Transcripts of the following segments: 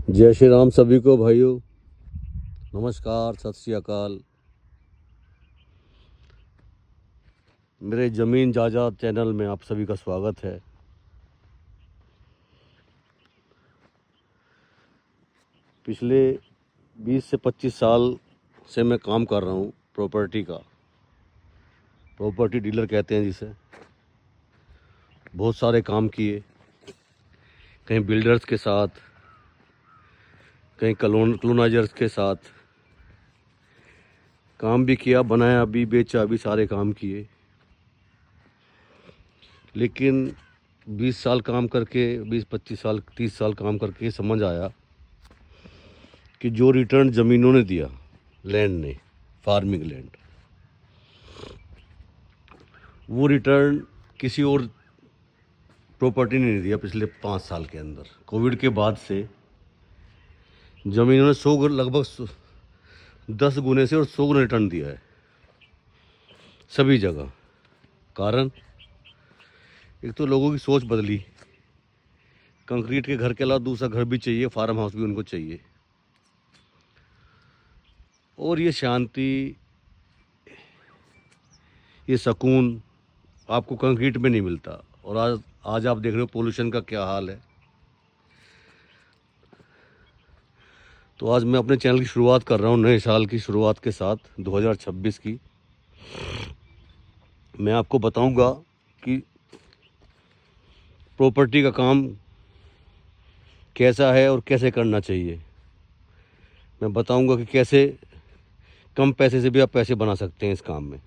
जय श्री राम सभी को भाइयों। नमस्कार, सत श्री अकाल। मेरे ज़मीन जायदाद चैनल में आप सभी का स्वागत है। पिछले 20 से 25 साल से मैं काम कर रहा हूँ प्रॉपर्टी का। प्रॉपर्टी डीलर कहते हैं जिसे। बहुत सारे काम किए, कहीं बिल्डर्स के साथ, कहीं कलोनाइजर्स के साथ काम भी किया, बनाया भी, बेचा भी, सारे काम किए। लेकिन 20 साल काम करके, 20-25 साल, 30 साल काम करके समझ आया कि जो रिटर्न ज़मीनों ने दिया, लैंड ने, फार्मिंग लैंड, वो रिटर्न किसी और प्रॉपर्टी ने नहीं दिया। पिछले 5 साल के अंदर कोविड के बाद से ज़मीनों ने 100 लगभग 10 गुने से और 100 गुना रिटर्न दिया है सभी जगह। कारण एक तो लोगों की सोच बदली। कंक्रीट के घर के अलावा दूसरा घर भी चाहिए, फार्म हाउस भी उनको चाहिए। और ये शांति, ये सुकून आपको कंक्रीट में नहीं मिलता। और आज आप देख रहे हो पोल्यूशन का क्या हाल है। तो आज मैं अपने चैनल की शुरुआत कर रहा हूँ, नए साल की शुरुआत के साथ, 2026 की। मैं आपको बताऊंगा कि प्रॉपर्टी का काम कैसा है और कैसे करना चाहिए। मैं बताऊंगा कि कैसे कम पैसे से भी आप पैसे बना सकते हैं इस काम में।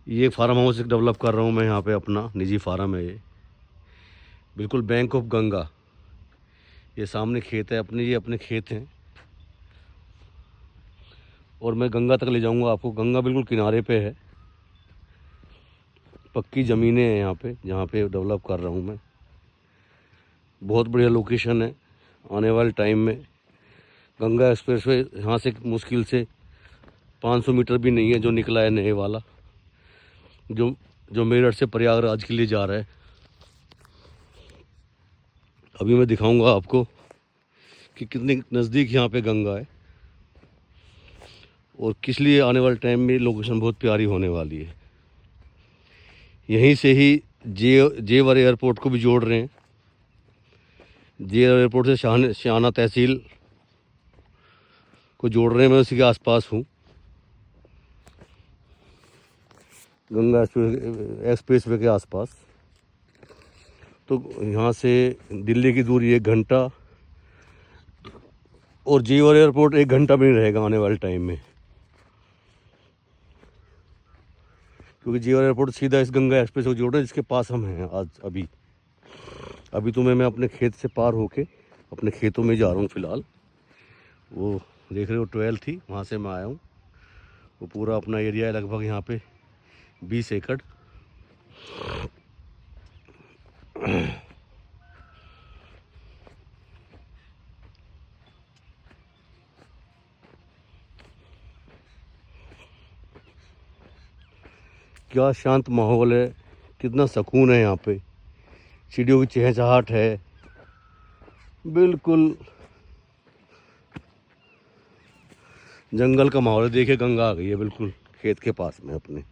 ये फार्म हाउस डेवलप कर रहा हूँ मैं यहाँ पे, अपना निजी फार्म है ये, बिल्कुल बैंक ऑफ गंगा। ये सामने खेत है अपने, ये अपने खेत हैं। और मैं गंगा तक ले जाऊंगा आपको। गंगा बिल्कुल किनारे पे है, पक्की ज़मीनें हैं यहाँ पे, जहाँ पे डेवलप कर रहा हूँ मैं। बहुत बढ़िया लोकेशन है। आने वाले टाइम में गंगा एक्सप्रेसवे यहाँ से मुश्किल से 500 मीटर भी नहीं है, जो निकला है नए वाला, जो जो मेरठ से प्रयागराज के लिए जा रहा है। अभी मैं दिखाऊंगा आपको कि कितने नज़दीक यहाँ पे गंगा है और किस लिए आने वाले टाइम में लोकेशन बहुत प्यारी होने वाली है। यहीं से ही जेवर एयरपोर्ट को भी जोड़ रहे हैं। जेवर एयरपोर्ट से शाहाना तहसील को जोड़ रहे हैं। मैं उसी के आसपास हूँ, गंगा एक्सप्रेसवे के आसपास। तो यहाँ से दिल्ली की दूरी 1 घंटा, और जेवर एयरपोर्ट 1 घंटा भी नहीं रहेगा आने वाले टाइम में, क्योंकि जेवर एयरपोर्ट सीधा इस गंगा एक्सप्रेस को जोड़ रहे हैं, जिसके पास हम हैं आज। अभी तो मैं अपने खेत से पार होके अपने खेतों में जा रहा हूँ फ़िलहाल। वो देख रहे हो 12 थी, वहाँ से मैं आया हूँ। वो पूरा अपना एरिया है, लगभग यहाँ पे 20 एकड़। क्या शांत माहौल है, कितना सुकून है यहाँ पे। चिड़ियों की चहचहाट है, बिल्कुल जंगल का माहौल है। देखिए गंगा आ गई है बिल्कुल खेत के पास में अपने।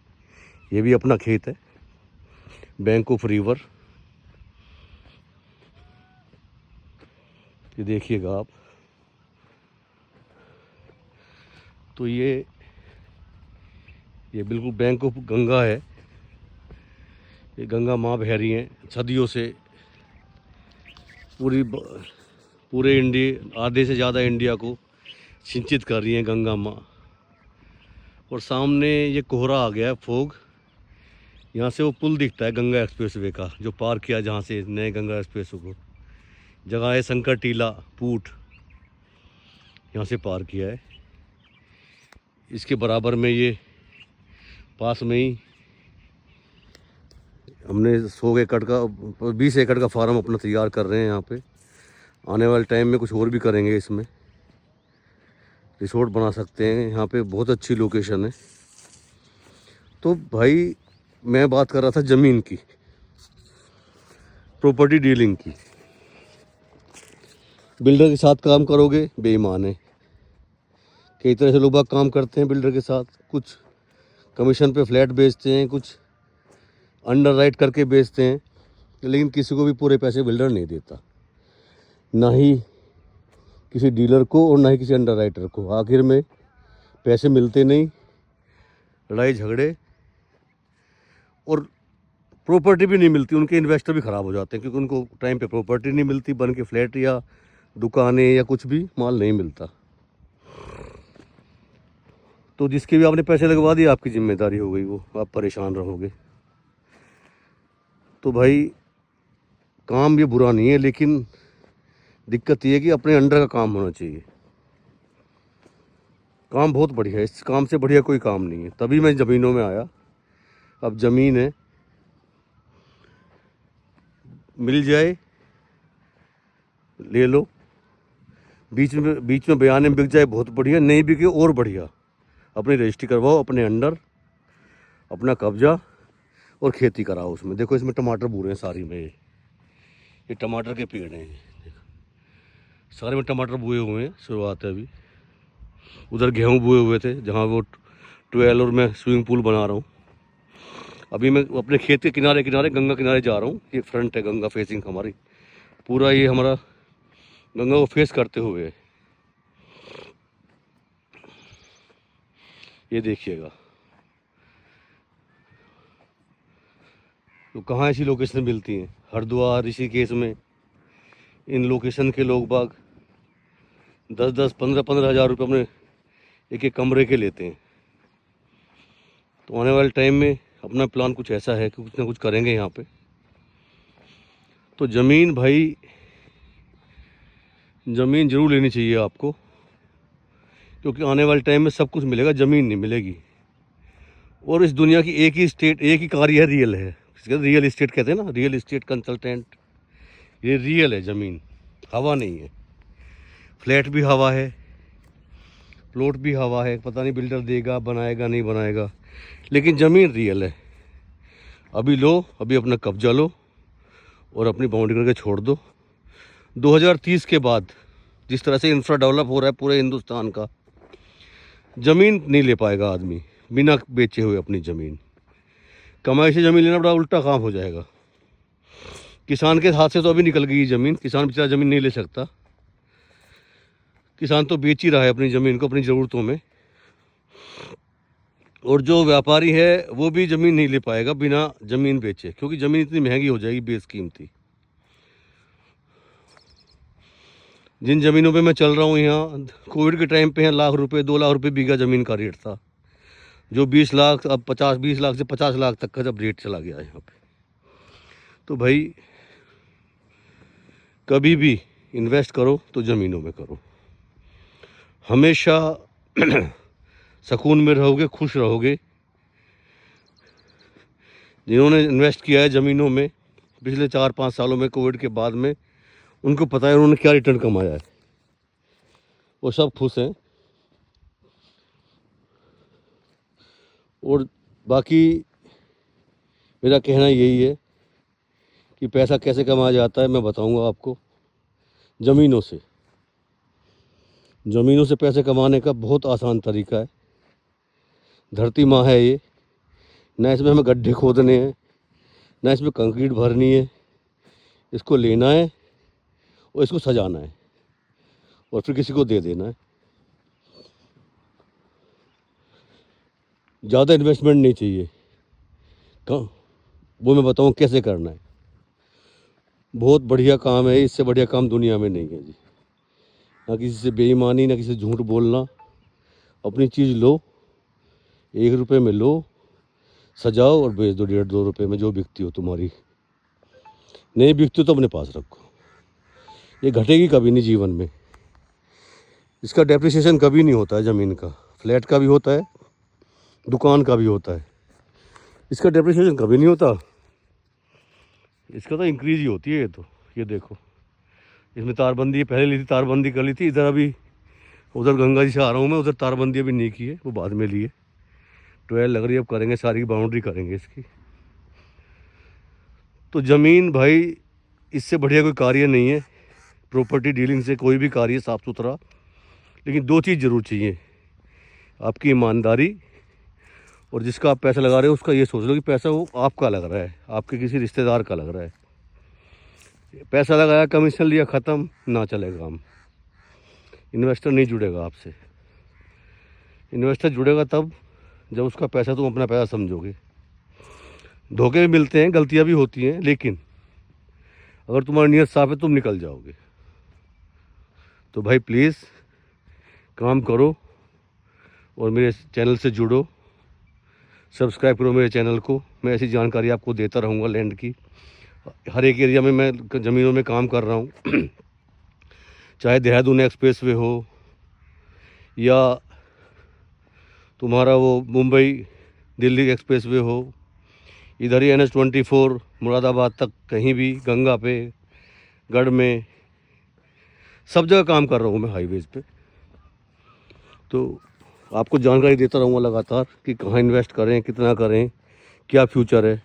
ये भी अपना खेत है, बैंक ऑफ रिवर। ये देखिएगा आप। तो ये बिल्कुल बैंक ऑफ गंगा है। ये गंगा माँ बह रही हैं सदियों से। पूरे इंडिया, आधे से ज़्यादा इंडिया को सिंचित कर रही हैं गंगा माँ। और सामने ये कोहरा आ गया है, फोग। यहाँ से वो पुल दिखता है गंगा एक्सप्रेसवे का, जो पार किया जहाँ से नए गंगा एक्सप्रेसवे को। जगह है संकर टीला पूट, यहाँ से पार किया है। इसके बराबर में ये पास में ही हमने 100 एकड़ का, 20 एकड़ का फार्म अपना तैयार कर रहे हैं यहाँ पे। आने वाले टाइम में कुछ और भी करेंगे, इसमें रिसोर्ट बना सकते हैं। यहाँ पे बहुत अच्छी लोकेशन है। तो भाई मैं बात कर रहा था ज़मीन की। प्रॉपर्टी डीलिंग की। बिल्डर के साथ काम करोगे बेईमान है। कई तरह से लोग बाग काम करते हैं बिल्डर के साथ, कुछ कमीशन पे फ्लैट बेचते हैं, कुछ अंडर राइट करके बेचते हैं, लेकिन किसी को भी पूरे पैसे बिल्डर नहीं देता, ना ही किसी डीलर को और ना ही किसी अंडर राइटर को। आखिर में पैसे मिलते नहीं, लड़ाई झगड़े, और प्रॉपर्टी भी नहीं मिलती। उनके इन्वेस्टर भी ख़राब हो जाते हैं क्योंकि उनको टाइम पे प्रॉपर्टी नहीं मिलती, बन के फ्लैट या दुकानें या कुछ भी माल नहीं मिलता। तो जिसके भी आपने पैसे लगवा दिए आपकी जिम्मेदारी हो गई, वो आप परेशान रहोगे। तो भाई काम ये बुरा नहीं है, लेकिन दिक्कत ये है कि अपने अंडर का काम होना चाहिए। काम बहुत बढ़िया है, इस काम से बढ़िया कोई काम नहीं है, तभी मैं ज़मीनों में आया। अब ज़मीन है, मिल जाए ले लो, बीच में बयान में बिक जाए बहुत बढ़िया, नहीं बिके और बढ़िया। अपनी रजिस्ट्री करवाओ अपने अंडर, अपना कब्जा, और खेती कराओ उसमें। देखो इसमें टमाटर बूरे हैं सारी में, ये टमाटर के पेड़ हैं, सारे में टमाटर बुए हुए हैं, शुरुआत है अभी। उधर गेहूँ बुए हुए थे जहाँ वो 12 और मैं स्विमिंग पूल बना रहा हूँ। अभी मैं अपने खेत के किनारे किनारे गंगा किनारे जा रहा हूँ। ये फ्रंट है गंगा फेसिंग हमारी, पूरा ये हमारा गंगा को फेस करते हुए। ये देखिएगा, तो कहाँ ऐसी लोकेशन मिलती हैं? हरिद्वार, ऋषिकेश में इन लोकेशन के लोग बाग 10-10, 15-15 हज़ार रुपये अपने एक एक कमरे के लेते हैं। तो आने वाले टाइम में अपना प्लान कुछ ऐसा है कि कुछ ना कुछ करेंगे यहाँ पे। तो ज़मीन भाई, ज़मीन ज़रूर लेनी चाहिए आपको, क्योंकि आने वाले टाइम में सब कुछ मिलेगा, ज़मीन नहीं मिलेगी। और इस दुनिया की एक ही कार्य है, रियल है। रियल इस्टेट कहते हैं ना, रियल इस्टेट कंसल्टेंट। ये रियल है ज़मीन, हवा नहीं है। फ्लैट भी हवा है, प्लॉट भी हवा है, पता नहीं बिल्डर देगा बनाएगा नहीं बनाएगा, लेकिन ज़मीन रियल है। अभी लो, अभी अपना कब्जा लो और अपनी बाउंड्री करके छोड़ दो। 2030 के बाद जिस तरह से इंफ्रा डेवलप हो रहा है पूरे हिंदुस्तान का, ज़मीन नहीं ले पाएगा आदमी बिना बेचे हुए अपनी ज़मीन। कमाई से ज़मीन लेना बड़ा उल्टा काम हो जाएगा। किसान के हाथ से तो अभी निकल गई ज़मीन, किसान बेचारा ज़मीन नहीं ले सकता। किसान तो बेच ही रहा है अपनी ज़मीन को अपनी ज़रूरतों में, और जो व्यापारी है वो भी ज़मीन नहीं ले पाएगा बिना ज़मीन बेचे, क्योंकि ज़मीन इतनी महंगी हो जाएगी बेशकीमती। जिन ज़मीनों पे मैं चल रहा हूँ यहाँ कोविड के टाइम पे, यहाँ लाख रुपए 2 लाख रुपए बीघा ज़मीन का रेट था, जो 20 लाख अब 20 लाख से 50 लाख तक का जब रेट चला गया यहाँ पे। तो भाई कभी भी इन्वेस्ट करो तो ज़मीनों में करो, हमेशा सुकून में रहोगे, खुश रहोगे। जिन्होंने इन्वेस्ट किया है ज़मीनों में पिछले 4-5 सालों में कोविड के बाद में, उनको पता है उन्होंने क्या रिटर्न कमाया है, वो सब खुश हैं। और बाकी मेरा कहना यही है कि पैसा कैसे कमाया जाता है मैं बताऊंगा आपको। ज़मीनों से, ज़मीनों से पैसे कमाने का बहुत आसान तरीका है। धरती माँ है ये, ना इसमें हमें गड्ढे खोदने हैं, ना इसमें कंक्रीट भरनी है। इसको लेना है और इसको सजाना है और फिर किसी को दे देना है। ज़्यादा इन्वेस्टमेंट नहीं चाहिए। वो मैं बताऊँ कैसे करना है। बहुत बढ़िया काम है, इससे बढ़िया काम दुनिया में नहीं है जी। ना किसी से बेईमानी, ना किसी से झूठ बोलना। अपनी चीज़ लो, 1 रुपये में लो, सजाओ और बेच दो 1.5-2 रुपये में, जो बिकती हो तुम्हारी। नहीं बिकती तो अपने पास रखो, ये घटेगी कभी नहीं जीवन में। इसका डेप्रिसिएशन कभी नहीं होता है ज़मीन का। फ्लैट का भी होता है, दुकान का भी होता है, इसका डेप्रिसिएशन कभी नहीं होता। इसका तो इंक्रीज ही होती है। ये देखो, इसमें तारबंदी पहले ली थी, तारबंदी कर ली थी इधर। अभी उधर गंगा जी से आ रहा हूँ मैं, उधर तारबंदी अभी नहीं की है, वो बाद में लिए। 12 लग रही है, अब करेंगे, सारी बाउंड्री करेंगे इसकी। तो ज़मीन भाई इससे बढ़िया कोई कार्य नहीं है प्रॉपर्टी डीलिंग से, कोई भी कार्य साफ़ सुथरा। लेकिन दो चीज़ ज़रूर चाहिए, आपकी ईमानदारी, और जिसका आप पैसा लगा रहे हो उसका ये सोच लो कि पैसा वो आपका लग रहा है, आपके किसी रिश्तेदार का लग रहा है। पैसा लगाया, कमीशन लिया, ख़त्म, ना चलेगा काम। इन्वेस्टर नहीं जुड़ेगा आपसे। इन्वेस्टर जुड़ेगा तब जब उसका पैसा तुम अपना पैसा समझोगे। धोखे भी मिलते हैं, गलतियां भी होती हैं, लेकिन अगर तुम्हारी नीयत साफ है तुम निकल जाओगे। तो भाई प्लीज़ काम करो और मेरे चैनल से जुड़ो, सब्सक्राइब करो मेरे चैनल को। मैं ऐसी जानकारी आपको देता रहूँगा लैंड की। हर एक एरिया में मैं ज़मीनों में काम कर रहा हूँ चाहे देहरादून एक्सप्रेस वे हो या तुम्हारा वो मुंबई दिल्ली एक्सप्रेस वे हो, इधर ही NH24 मुरादाबाद तक, कहीं भी गंगा पे, गढ़ में, सब जगह काम कर रहा हूँ मैं हाईवेज़ पे। तो आपको जानकारी देता रहूँगा लगातार कि कहाँ इन्वेस्ट करें, कितना करें, क्या फ्यूचर है।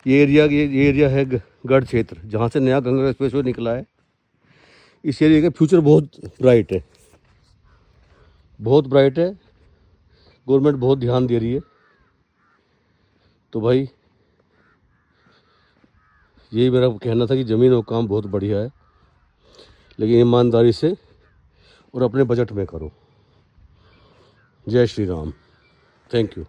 ये एरिया है गढ़ क्षेत्र, जहाँ से नया गंगा एक्सप्रेसवे निकला है। इस एरिया का फ्यूचर बहुत ब्राइट है, बहुत ब्राइट है। गवर्नमेंट बहुत ध्यान दे रही है। तो भाई यही मेरा कहना था कि ज़मीन और काम बहुत बढ़िया है, लेकिन ईमानदारी से और अपने बजट में करो। जय श्री राम। Thank you.